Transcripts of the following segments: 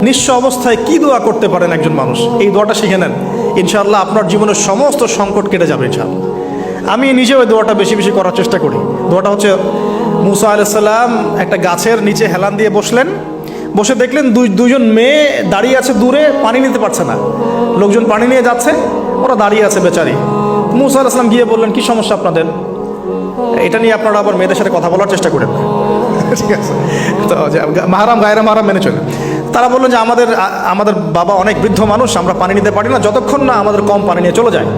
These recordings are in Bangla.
নিঃস্ব অবস্থায় কি দোয়া করতে পারেন একজন মানুষ, এই দোয়াটা শিখে নেন, ইনশাআল্লাহ আপনার জীবনের সমস্ত সংকট কেটে যাবে ইনশাআল্লাহ। আমি নিজেও এই দোয়াটা বেশি বেশি করার চেষ্টা করি। দোয়াটা হচ্ছে, মুসা আলাইহিস সালাম একটা গাছের নিচে হেলান দিয়ে বসলেন, বসে দেখলেন দুইজন মেয়ে দাঁড়িয়ে আছে দূরে, পানি নিতে পারছে না, লোকজন পানি নিয়ে যাচ্ছে, ওরা দাঁড়িয়ে আছে বেচারি। মুসা আলাইহিস সালাম গিয়ে বললেন, কি সমস্যা আপনাদের? এটা নিয়ে আপনারা আবার মেয়েদের সাথে কথা বলার চেষ্টা করেন, ঠিক আছে? তো মাহারাম গায়রা মাহারাম মেনে চলে। তারা বললেন যে আমাদের বাবা অনেক বৃদ্ধ মানুষ, আমরা পানি নিতে পারি না যতক্ষণ না আমাদের কম পানি নিয়ে চলে যায়।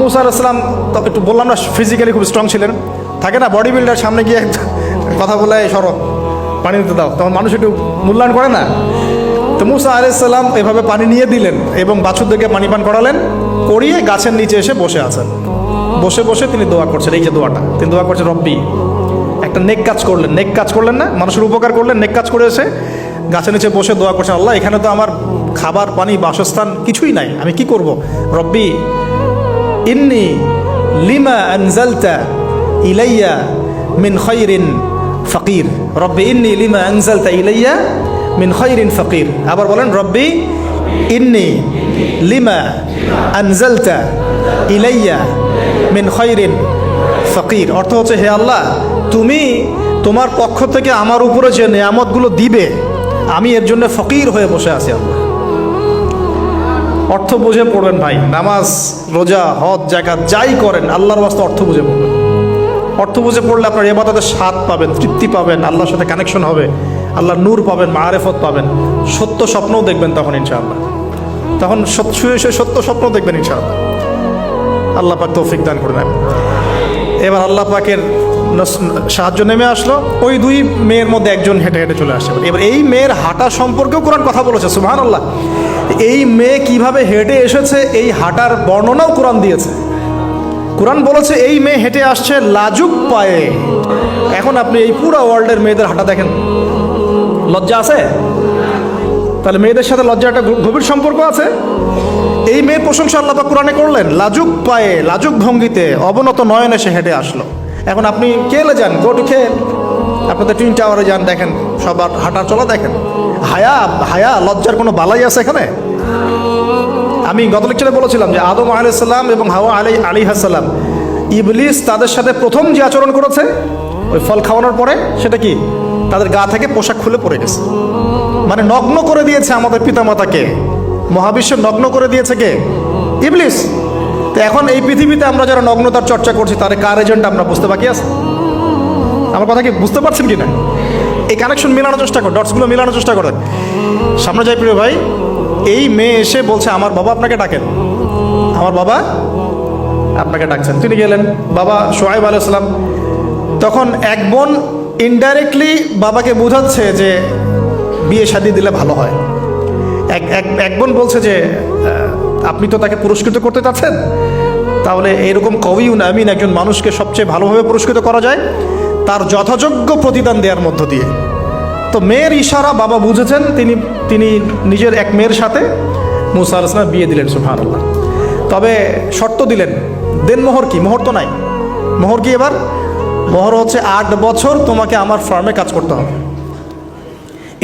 মুসা আলাইহিস সালাম তো একটু বললাম না, ফিজিক্যালি খুব স্ট্রং ছিলেন, থাকে না বডি বিল্ডার, সামনে গিয়ে কথা বলে সরো পানি নিতে দাও, তখন মানুষ একটু মূল্যায়ন করে না। তো মুসা আলাইহিস সালাম এভাবে পানি নিয়ে দিলেন এবং বাছুরদেরকে পানি পান করালেন, করিয়ে গাছের নিচে এসে বসে আছেন। বসে বসে তিনি দোয়া করছেন, এই যে দোয়াটা তিনি দোয়া করছেন, রব্বি, একটা নেক কাজ করলেন, নেক কাজ করলেন না, মানুষের উপকার করলেন, নেক কাজ করে এসে গাছের নিচে বসে দোয়া করছেন, আল্লাহ এখানে তো আমার খাবার পানি বাসস্থান কিছুই নাই, আমি কি করব? রব্বি ইন্নি লিমা আনজালতা ইলাইয়া মিন খায়রিন ফাকির, রব্বি ইন্নি লিমা আনজালতা ইলাইয়া মিন খায়রিন ফাকির। আবার বলেন, রব্বি ইন্নি লিমা আনজালতা ইলাইয়া মিন খায়রিন ফাকির। অর্থ হচ্ছে, হে আল্লাহ, তুমি তোমার পক্ষ থেকে আমার উপরে যে নেয়ামতগুলো দিবে, আমি এর জন্য ফকির হয়ে বসে আছি আল্লাহ। অর্থ বুঝে পড়বেন ভাই, নামাজ রোজা হজ জাকাত যাই করেন আল্লাহর ওয়াস্তে অর্থ বুঝে পড়বেন। অর্থ বুঝে পড়লে আপনার ইবাদতের স্বাদ পাবেন, তৃপ্তি পাবেন, আল্লাহর সাথে কানেকশন হবে, আল্লাহর নূর পাবেন, মাআরিফত পাবেন, সত্য স্বপ্নও দেখবেন তখন ইনশাআল্লাহ। তখন শুয়ে শুয়ে সত্য স্বপ্ন দেখবেন ইনশাআল্লাহ। আল্লাহ পাক তৌফিক দান করে নেন। এবার আল্লাহ পাকের সাহায্য নেমে আসলো, ওই দুই মেয়ের মধ্যে একজন হেঁটে হেঁটে চলে আসে। এবার এই মেয়ের হাঁটা সম্পর্কেও কোরআন কথা বলেছে, সুবহানাল্লাহ। এই মেয়ে কিভাবে হেঁটে এসেছে, এই হাঁটার বর্ণনাও কোরআন দিয়েছে। কোরআন বলেছে এই মেয়ে হেঁটে আসছে লাজুক পায়ে। এখন আপনি এই পুরো ওয়ার্ল্ডের মেয়েদের হাঁটা দেখেন, লজ্জা আছে? তাহলে মেয়েদের সাথে লজ্জার একটা গভীর সম্পর্ক আছে। এই মেয়ে প্রশংসা আল্লাহ পাক কোরআনে করলেন, লাজুক পায়ে লাজুক ভঙ্গিতে অবনত নয়নে সে হেঁটে আসলো। এখন আপনি কেলে যান, গো টু খেল, আপনাদের টুইন টাওয়ারে যান, দেখেন সবার হাঁটার চলা দেখেন। হায়া লজ্জার কোনো বালাই আছে এখানে? আমি গত লেকচারে বলেছিলাম যে আদম আলাইহিস সালাম এবং হাওয়া আলাইহিস সালাম, ইবলিস তাদের সাথে প্রথম যে আচরণ করেছে ওই ফল খাওয়ানোর পরে, সেটা কি? তাদের গা থেকে পোশাক খুলে পড়ে গেছে, মানে নগ্ন করে দিয়েছে আমাদের পিতামাতাকে, মহাবিশ্ব নগ্ন করে দিয়েছে কে? ইবলিস। তো এখন এই পৃথিবীতে আমরা যারা নগ্নতার চর্চা করছি, তার কার এজেন্ট আমরা বুঝতে বাকি আছে? আমার কথা কি বুঝতে পারছেন কি না? এই কানেকশন মেলানোর চেষ্টা করেন, ডটসগুলো মেলানোর চেষ্টা করেন। সামনে যাই প্রিয় ভাই, এই মেয়ে এসে বলছে, আমার বাবা আপনাকে ডাকেন, আমার বাবা আপনাকে ডাকছেন। তিনি গেলেন, বাবা শুআয়ব আলাইহিস সালাম। তখন এক বোন ইনডাইরেক্টলি বাবাকে বোঝাচ্ছে যে বিয়ে শাদী দিলে ভালো হয়। এক বোন বলছে যে আপনি তো তাকে পুরস্কৃত করতে চাচ্ছেন, তাহলে এরকম কবিউন আমিন একজন মানুষকে সবচেয়ে ভালোভাবে পুরস্কৃত করা যায় তার যথাযোগ্য প্রতিদান দেওয়ার মধ্য দিয়ে। তো মেয়ের ইশারা বাবা বুঝেছেন, তিনি নিজের এক মেয়ের সাথে মুসা আলাইহিস সালাম বিয়ে দিলেন, সুবহানাল্লাহ। তবে শর্ত দিলেন, দেনমোহর কি? মোহর তো নাই। মোহর কি? এবার মোহর হচ্ছে 8 বছর তোমাকে আমার ফার্মে কাজ করতে হবে।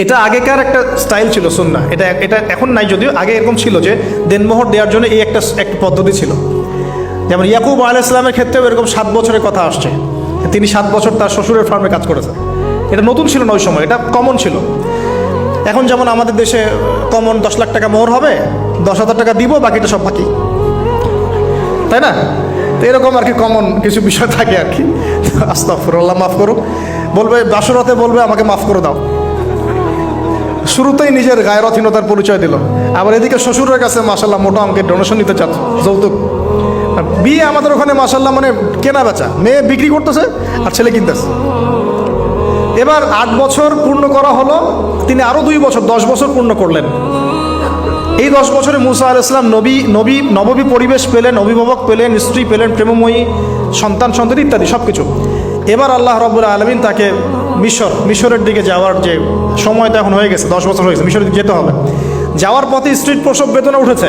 এটা আগেকার একটা স্টাইল ছিল, সুন্নাহ। এটা এখন নাই যদিও, আগে এরকম ছিল যে দেনমোহর দেওয়ার জন্য এই একটা পদ্ধতি ছিল। যেমন ইয়াকুব আলাইহিস সালামের ক্ষেত্রেও এরকম 7 বছরের কথা আসছে, তিনি 7 বছর তার শ্বশুরের ফার্মে কাজ করেছেন। এটা নতুন ছিল না ওই সময়, এটা কমন ছিল। এখন যেমন আমাদের দেশে কমন 10 লাখ টাকা মোহর হবে, 10,000 টাকা দিব, বাকিটা সব বাকি, তাই না? তো এরকম আর কি কমন কিছু বিষয় থাকে আর কি। আস্তাগফিরুল্লাহ, মাফ করো। বলবে বাসরাতে, বলবে আমাকে মাফ করে দাও। শুরুতেই নিজের গায়রথহীনতার পরিচয় দিল। আবার এদিকে শ্বশুরের কাছে মাশাল্লাহ মোটা অঙ্কের ডোনেশন নিতে চাচ্ছে, যৌতুক। বিয়ে আমাদের ওখানে মাশাল্লাহ মানে কেনা বেচা, মেয়ে বিক্রি করতেছে আর ছেলে কিনতেছে। এবার 8 বছর পূর্ণ করা হলো, তিনি আরও 2 বছর 10 বছর পূর্ণ করলেন। এই 10 বছরে মুসা আলাইহিস সালাম নববী পরিবেশ পেলেন, অভিভাবক পেলেন, স্ত্রী পেলেন, প্রেমময়ী সন্তান ইত্যাদি সব কিছু। এবার আল্লাহ রাব্বুল আলামিন তাকে মিশরের দিকে যাওয়ার যে সময়টা এখন হয়ে গেছে, 10 বছর হয়ে গেছে, মিশরের দিকে যেতে হবে। যাওয়ার পথে স্ত্রীর প্রসব বেদনা উঠেছে।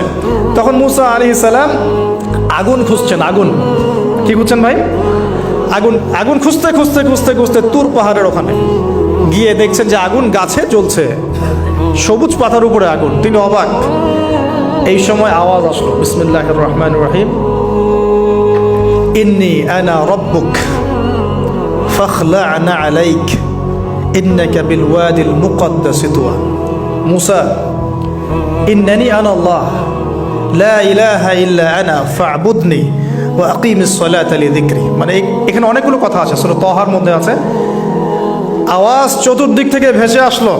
তখন মুসা আলাইহিস সালাম আগুন খুঁজছেন। আগুন কি খুঁজছেন ভাই? আগুন খুঁজতে খুঁজতে তুর পাহাড়ের ওখানে গিয়ে দেখছেন যে আগুন গাছে জ্বলছে, সবুজ পাতার উপরে আগুন, তিনি অবাক। এই সময় আওয়াজ আসলো, বিসমিল্লাহির রহমানির রহিম, ইন্নী আনা রব্বুক ফাখলা'না আলাইক ইন্নাকা বিল ওয়াদিল মুকদ্দাস তুয়া। মুসা, ইন্নানি আনা আল্লাহ লা ইলাহা ইল্লা আনা ফা'বুদনি ওয়া আকিমিস সালাতা লিযিকরি। মানে এখানে অনেকগুলো কথা আছে, সূরা তাহার মধ্যে আছে। আওয়াজ চতুর্দিক থেকে ভেসে আসলো,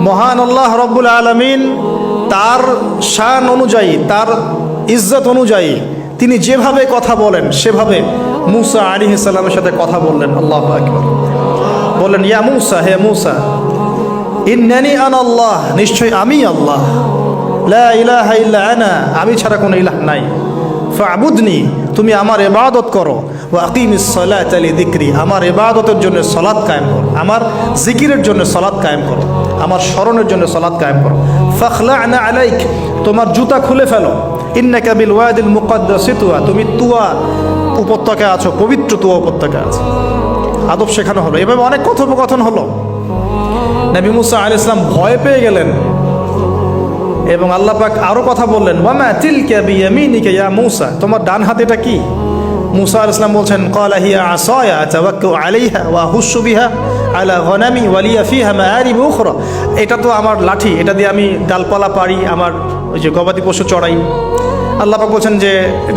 মহান আল্লাহ রব্বুল আলামিন তার শান অনুযায়ী, তার ইজ্জত অনুযায়ী তিনি যেভাবে কথা বলেন সেভাবে মুসা আলাইহিস সালামের সাথে কথা বললেন। আল্লাহু আকবার। বললেন, ইয়া মুসা, হে মুসা, ইন্নানি আনা আল্লাহ, নিশ্চয় আমি আল্লাহ, লা ইলাহা ইল্লা আনা, আমি ছাড়া কোনো ইলাহ নাই, ফা'বুদনি, তুমি আমার ইবাদত করো, ওয়া আকিমিস সালাতা লিযিকরি, আমার ইবাদতের জন্য সালাত কায়েম করো, আমার জিকিরের জন্য সালাত কায়েম করো, আমার স্মরণের জন্য সালাত কায়েম করো। ফাখলা'না আলাইক, তোমার জুতা খুলে ফেলো, ইন্নাকা বিল ওয়াদিল মুকদ্দাস তুয়া, তুমি তুয়া উপত্যকায় আছো, পবিত্র তুয়া উপত্যকায় আছো। আদব শেখানো হলো, এভাবে অনেক কথোপকথন হলো। নবী মুসা আলাইহিস সালাম ভয় পেয়ে গেলেন এবং আল্লাহ পাক আরো কথা বললেন, ওয়ামা তিলকা বিয়ামিনিকা ইয়া মুসা, তোমার ডান হাতে এটা কি? মুসা আলাইহিস সালাম বলছেন, ক্বালা হিয়া আসায়া আতাওয়াক্কাউ আলাইহা ওয়া আহুশু বিহা আলা গনামি ওয়া লিয়া ফিহা মাআরিব উখরা, এটা তো আমার লাঠি, এটা দিয়ে আমি ডালপালা পারি, আমার ওই যে গবাদি পশু চড়াই। আল্লাহ পাক বলছেন যে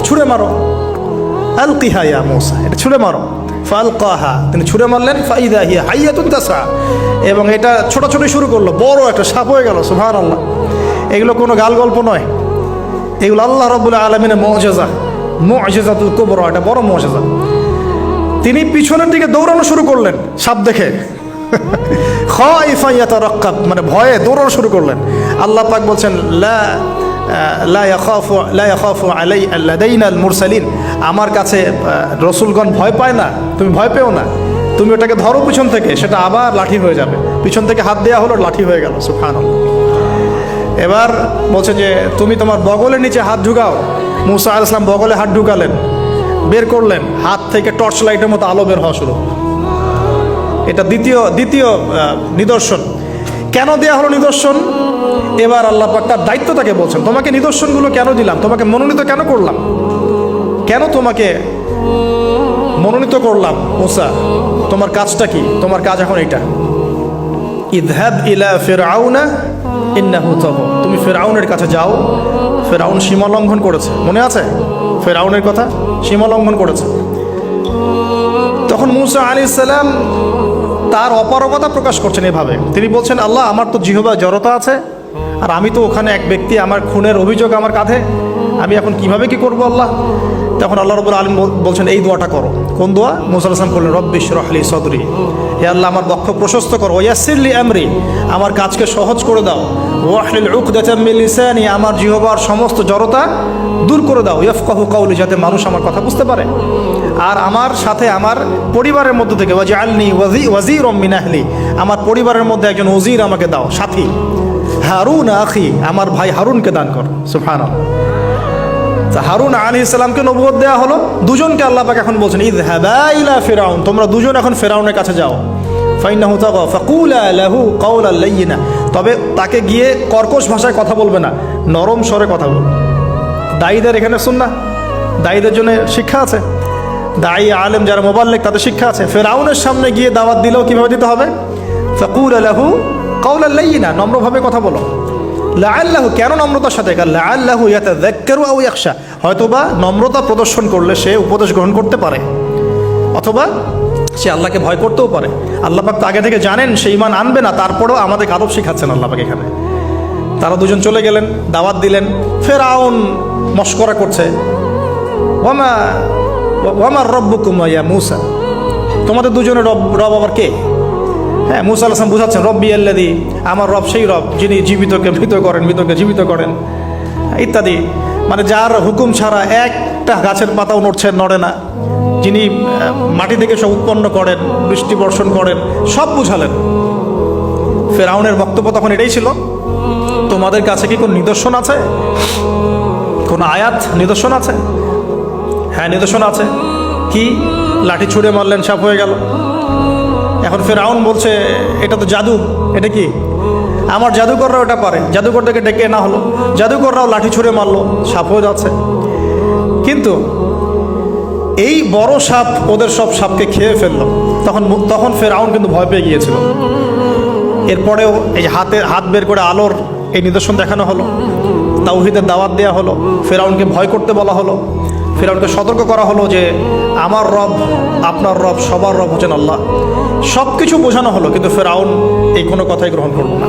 ছুঁড়ে মারো, আলকিহা ইয়া মুসা, এটা ছুঁড়ে মারো। ফালকাহা, তিনি ছুঁড়ে মারলেন, ফাইদা হিয়া হাইয়াতুন তাসা, এবং এটা ছোটাছুটি শুরু করলো, বড় একটা সাপ হয়ে গেল। সুবহানাল্লাহ। এগুলো কোনো গাল গল্প নয়, এগুলো আল্লাহ রাব্বুল আলামিনের মুআজিজা, মুআজিজাতুল কুবরা, এটা বড় মুআজিজা। তিনি পিছনের দিকে দৌড়ানো শুরু করলেন সাপ দেখে, খাইফা ইয়াতারাক্কাব, মানে ভয়ে দৌড়ানো শুরু করলেন। আল্লাহ পাক বলছেন, লা ইয়াখাফু লাদাইনাল মুরসালিন, আমার কাছে রসুলগণ ভয় পায় না, তুমি ভয় পেও না, তুমি ওটাকে ধরো পিছন থেকে, সেটা আবার লাঠি হয়ে যাবে। পিছন থেকে হাত দেওয়া হলো, লাঠি হয়ে গেল। সুবহানাল্লাহ। এবার বলছে যে তুমি তোমার বগলের নিচে হাত ঢুকাও। মুসা আলাইহিস সালাম বগলে হাত ঢুকালেন, বের করলেন, হাত থেকে টর্চ লাইটের মতো আলো বের হওয়া শুরু। এটা দ্বিতীয় নিদর্শন। কেন দেয়া হলো নিদর্শন? এবার আল্লাহ পাক তার দায়িত্ব তাকে বলছেন, তোমাকে নিদর্শনগুলো কেন দিলাম, তোমাকে মনোনীত কেন করলাম, কেন তোমাকে মনোনীত করলাম মুসা, তোমার কাজটা কি? তোমার কাজ এখন এটা, ইযহাব ইলা ফিরআউনা ইন্নাহু তাগা, তুমি ফিরআউনের কাছে যাও। ফিরআউন সীমা লঙ্ঘন করেছে, মনে আছে ফিরআউনের কথা? সীমা লঙ্ঘন করেছে। তখন মুসা আলাইহিস সালাম তার অপারগতা প্রকাশ করছেন এভাবে, তিনি বলছেন, আল্লাহ, আমার তো জিহ্বায় জড়তা আছে, আর আমি তো ওখানে এক ব্যক্তি, আমার খুনের অভিযোগ আমার কাঁধে, আমি এখন কিভাবে কি করবো আল্লাহ? তখন আল্লাহ রাব্বুল আলামিন বলছেন, এই দোয়াটা করো। কোন দোয়া? মুসা আলাইহিস সালাম বললেন, রব্বি ইশরাহ লি সাদরি, হে আল্লাহ, আমার বক্ষ প্রশস্ত করো, ওয়াসসির লি আমরি, আমার কাজকে সহজ করে দাও, ওয়াহলিল উকদাতাম মিন লিসানি, আমার জিহ্বার সমস্ত জড়তা দূর করে দাও, ইয়াফকাহু কাওলি, যাতে মানুষ আমার কথা বুঝতে পারে। আর আমার সাথে আমার পরিবারের মধ্য থেকে ওয়াজআলনি ওয়াজিরাম মিন আহলি, আমার পরিবারের মধ্যে একজন ওজির আমাকে দাও, সাথী। হারুন আখি, আমার ভাই হারুনকে দান কর। সুবহানাল্লাহ। হারুন আলাইহিস সালামকে নবুয়ত দেওয়া হলো, দুজনকে আল্লাহ পাক এখন বলছেন, ইযহাবা ইলা ফিরআউন, তোমরা দুজন এখন ফিরআউনের কাছে যাও। ফাইন্নাহু তাগা ফাকুলা লাহু কাওলান লাইয়িনা, তবে তাকে গিয়ে কর্কশ ভাষায় কথা বলবে না, নরম স্বরে কথা বলবে। দায়ীদের এখানে সুন্নাহ, দায়ীদের জন্য শিক্ষা আছে, দায়ী আলেম যারা মুবাল্লিগ তাদের শিক্ষা আছে। ফিরআউনের সামনে গিয়ে দাওয়াত দিলেও কিভাবে দিতে হবে? ফাকুলা লাহু কাওলান লাইয়িনা, নম্রভাবে কথা বলো। লাআল্লাহু, কেন নম্রতার সাথে? লাআল্লাহু ইয়াতাযাক্কারু আও ইয়াখশা, হয়তোবা নম্রতা প্রদর্শন করলে সে উপদেশ গ্রহণ করতে পারে, অথবা সে আল্লাহকে ভয় করতেও পারে। আল্লাহ পাক তো আগে থেকে জানেন সে ঈমান আনবে না, তারপরেও আমাদের আদব শিখাচ্ছেন আল্লাহ পাক এখানে। তারা দুজন চলে গেলেন, দাওয়াত দিলেন। ফিরআউন মশকরা করছে, ওয়ামা রব্বুকুম ইয়া মুসা, তোমাদের দুজনের রব আবার কে? হ্যাঁ, মুসা আলাইহিস সালাম বুঝাচ্ছেন, রব্বি আল্লাযী, আমার রব সেই রব যিনি জীবিতকে মৃত করেন, মৃতকে জীবিত করেন, ইত্যাদি। মানে যার হুকুম ছাড়া একটা গাছের পাতাও নড়ে না, যিনি মাটি থেকে সব উৎপন্ন করেন, বৃষ্টি বর্ষণ করেন, সব বুঝালেন। ফিরআউনের বক্তব্য তখন এটাই ছিল, তোমাদের কাছে কি কোন নিদর্শন আছে, কোন আয়াত নিদর্শন আছে? হ্যাঁ, নিদর্শন আছে। কি? লাঠি ছুঁড়ে মারলেন, সাপ হয়ে গেল। এখন ফিরআউন বলছে, এটা তো জাদু, এটা কি? আমার জাদুকররাও এটা পারে, জাদুকরদেরকে ডেকে না হলো, জাদুকররাও লাঠি ছুঁড়ে মারলো, সাপ হয়ে যাচ্ছে। কিন্তু এই বড় সাপ ওদের সব সাপকে খেয়ে ফেললো। তখন ফেরাউন কিন্তু ভয় পেয়ে গিয়েছিল। এরপরেও এই যে হাত বের করে আলোর এই নিদর্শন দেখানো হলো, তাওহীদের দাওয়াত দেওয়া হলো, ফেরাউনকে ভয় করতে বলা হলো, ফেরাউনকে সতর্ক করা হলো যে আমার রব, আপনার রব, সবার রব হচ্ছেন আল্লাহ। সব কিছু বোঝানো হলো, কিন্তু ফেরাউন এই কোনো কথাই গ্রহণ করলো না।